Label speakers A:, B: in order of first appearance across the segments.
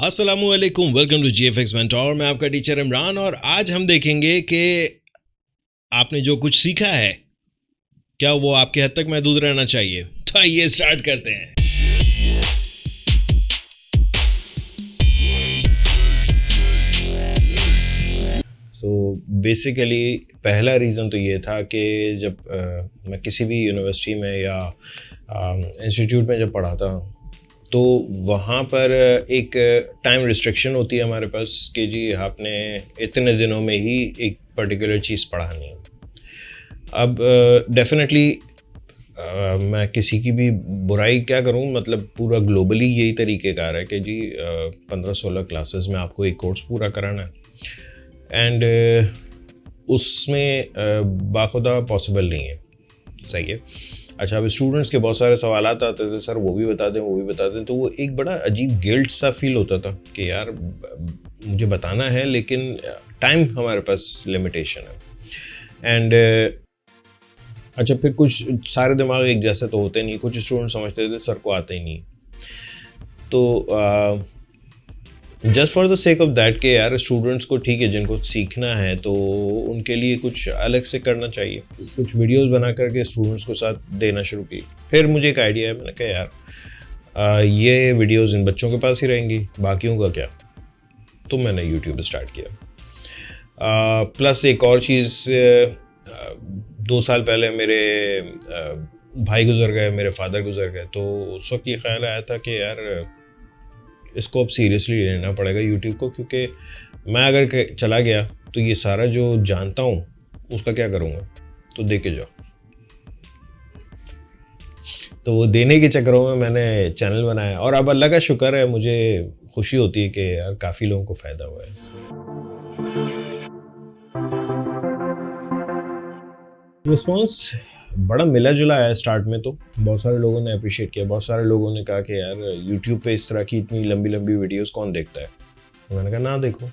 A: अस्सलामुअलैकुम, welcome to GFX mentor. मैं आपका टीचर इमरान और आज हम देखेंगे कि आपने जो कुछ सीखा है क्या वो आपके हद तक महदूद रहना चाहिए। तो आइए स्टार्ट करते हैं। बेसिकली पहला रीज़न तो ये था कि जब मैं किसी भी यूनिवर्सिटी में या इंस्टीट्यूट में जब पढ़ा था तो वहाँ पर एक टाइम रिस्ट्रिक्शन होती है हमारे पास कि जी आपने इतने दिनों में ही एक पर्टिकुलर चीज़ पढ़ानी है। अब डेफिनेटली मैं किसी की भी बुराई क्या करूँ, मतलब पूरा ग्लोबली यही तरीक़ेकार है कि जी 15-16 क्लासेस में आपको एक कोर्स पूरा कराना है एंड उसमें बाखुदा पॉसिबल नहीं है। सही है। अच्छा, अब स्टूडेंट्स के बहुत सारे सवाल आते थे, सर वो भी बता दें वो भी बता दें, तो वो एक बड़ा अजीब गिल्ट सा फील होता था कि यार मुझे बताना है लेकिन टाइम हमारे पास लिमिटेशन है। एंड अच्छा, फिर कुछ सारे दिमाग एक जैसे तो होते नहीं, कुछ स्टूडेंट समझते थे सर को आते ही नहीं, तो just for the sake of that कि यार स्टूडेंट्स को ठीक है जिनको सीखना है तो उनके लिए कुछ अलग से करना चाहिए, कुछ वीडियोस बना करके स्टूडेंट्स को साथ देना शुरू की। फिर मुझे एक आइडिया है, मैंने कहा यार ये वीडियोस इन बच्चों के पास ही रहेंगी, बाकियों का क्या। तो मैंने यूट्यूब स्टार्ट किया। प्लस एक और चीज़, 2 साल पहले मेरे भाई गुजर गए, मेरे फादर गुजर गए, तो उस वक्त ये ख्याल आया था कि यार इसको अब सीरियसली लेना पड़ेगा यूट्यूब को, क्योंकि मैं अगर चला गया तो ये सारा जो जानता हूँ उसका क्या करूँगा, तो दे के जाओ। तो वो देने के चक्करों में मैंने चैनल बनाया और अब अल्लाह का शुक्र है, मुझे खुशी होती है कि यार काफ़ी लोगों को फ़ायदा हुआ है इससे। रिस्पॉन्स बड़ा मिला जुला आया स्टार्ट में, तो बहुत सारे लोगों ने अप्रिशिएट किया, बहुत सारे लोगों ने कहा कि यार यूट्यूब पे इस तरह की इतनी लंबी लंबी वीडियोस कौन देखता है। तो मैंने कहा ना देखो,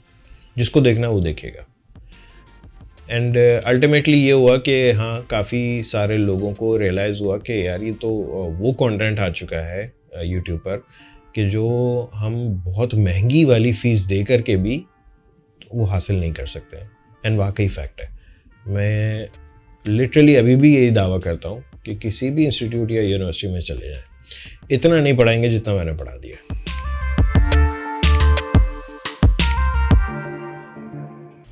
A: जिसको देखना वो देखेगा। एंड अल्टीमेटली ये हुआ कि हाँ, काफ़ी सारे लोगों को रियलाइज़ हुआ कि यार ये तो वो कंटेंट आ चुका है यूट्यूब पर कि जो हम बहुत महंगी वाली फ़ीस दे करके भी वो हासिल नहीं कर सकते हैं। एंड वाकई फैक्ट है। मैं लिटरली अभी भी यही दावा करता हूँ कि किसी भी इंस्टीट्यूट या यूनिवर्सिटी में चले जाएं, इतना नहीं पढ़ाएंगे जितना मैंने पढ़ा दिया।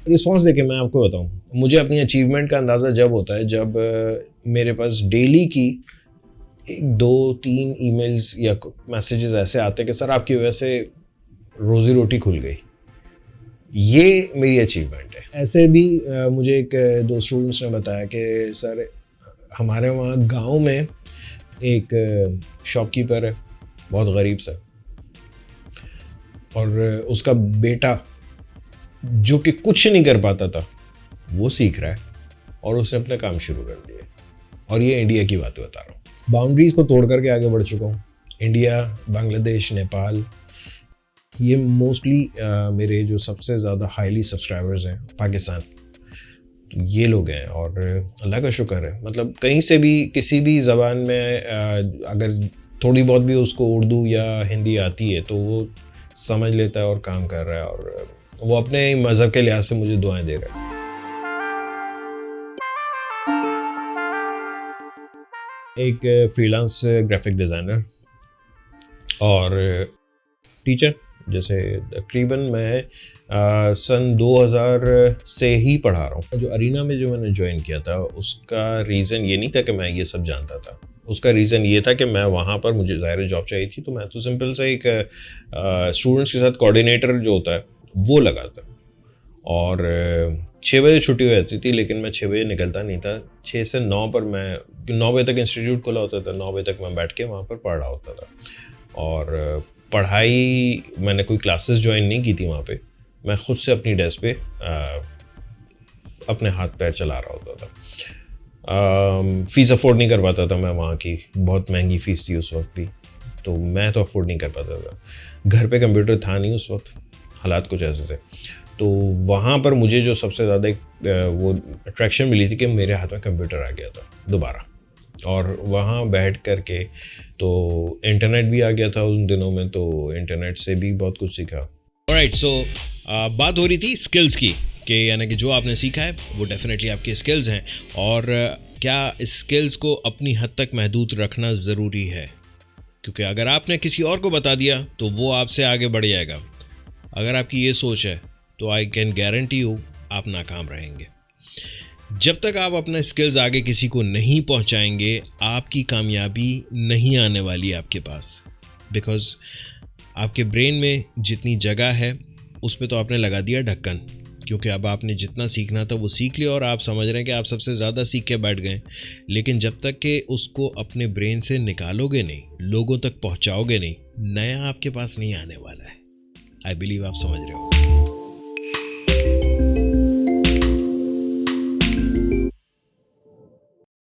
A: रिस्पॉन्स देके मैं आपको बताऊँ, मुझे अपनी अचीवमेंट का अंदाज़ा जब होता है जब मेरे पास डेली की 2-3 ईमेल्स या मैसेजेस ऐसे आते हैं कि सर आपकी वजह से रोज़ी रोटी खुल गई। ये मेरी अचीवमेंट है। ऐसे भी मुझे एक 2 स्टूडेंट्स ने बताया कि सर हमारे वहाँ गांव में एक शॉपकीपर है, बहुत गरीब सा, और उसका बेटा जो कि कुछ नहीं कर पाता था वो सीख रहा है और उसने अपना काम शुरू कर दिया। और ये इंडिया की बात बता रहा हूँ, बाउंड्रीज को तोड़ करके आगे बढ़ चुका हूँ। इंडिया, बांग्लादेश, नेपाल, ये मोस्टली मेरे जो सबसे ज़्यादा हाईली सब्सक्राइबर्स हैं पाकिस्तान, तो ये लोग हैं। और अल्लाह का शुक्र है, मतलब कहीं से भी किसी भी ज़बान में अगर थोड़ी बहुत भी उसको उर्दू या हिंदी आती है तो वो समझ लेता है और काम कर रहा है, और वो अपने मज़हब के लिहाज से मुझे दुआएं दे रहा है। एक फ्रीलांस ग्राफिक डिज़ाइनर और टीचर, जैसे तकरीबन मैं सन 2000 से ही पढ़ा रहा हूँ। जो अरीना में जो मैंने ज्वाइन किया था उसका रीज़न ये नहीं था कि मैं ये सब जानता था, उसका रीज़न ये था कि मैं वहाँ पर, मुझे ज़ाहिर जॉब चाहिए थी, तो मैं तो सिंपल सा एक स्टूडेंट्स के साथ कोऑर्डिनेटर जो होता है वो लगा था। और 6 बजे छुट्टी हो जाती थी, लेकिन मैं 6 बजे निकलता नहीं था। 6 से 9 पर मैं 9 बजे तक इंस्टीट्यूट खुला होता था, 9 बजे तक मैं बैठ के वहाँ पर पढ़ रहा होता था। और पढ़ाई मैंने कोई क्लासेस ज्वाइन नहीं की थी वहाँ पे, मैं ख़ुद से अपनी डेस्क पे अपने हाथ पैर चला रहा होता था। फ़ीस अफोर्ड नहीं कर पाता था मैं वहाँ की, बहुत महंगी फ़ीस थी उस वक्त भी, तो मैं तो अफोर्ड नहीं कर पाता था। घर पे कंप्यूटर था नहीं उस वक्त, हालात कुछ ऐसे थे। तो वहाँ पर मुझे जो सबसे ज़्यादा वो अट्रैक्शन मिली थी कि मेरे हाथ में कंप्यूटर आ गया था दोबारा। और वहाँ बैठ कर के तो इंटरनेट भी आ गया था उन दिनों में, तो इंटरनेट से भी बहुत कुछ सीखा।
B: ऑलराइट, सो बात हो रही थी स्किल्स की कि यानी कि जो आपने सीखा है वो डेफिनेटली आपके स्किल्स हैं, और क्या इस स्किल्स को अपनी हद तक महदूद रखना ज़रूरी है? क्योंकि अगर आपने किसी और को बता दिया तो वो आपसे आगे बढ़ जाएगा। अगर आपकी ये सोच है तो आई कैन गारंटी यू आप नाकाम रहेंगे। जब तक आप अपने स्किल्स आगे किसी को नहीं पहुंचाएंगे, आपकी कामयाबी नहीं आने वाली आपके पास। बिकॉज आपके ब्रेन में जितनी जगह है उस पर तो आपने लगा दिया ढक्कन, क्योंकि अब आपने जितना सीखना था वो सीख लिया और आप समझ रहे हैं कि आप सबसे ज़्यादा सीख के बैठ गए। लेकिन जब तक कि उसको अपने ब्रेन से निकालोगे नहीं, लोगों तक पहुंचाओगे नहीं, नया आपके पास नहीं आने वाला है। आई बिलीव आप समझ रहे हो।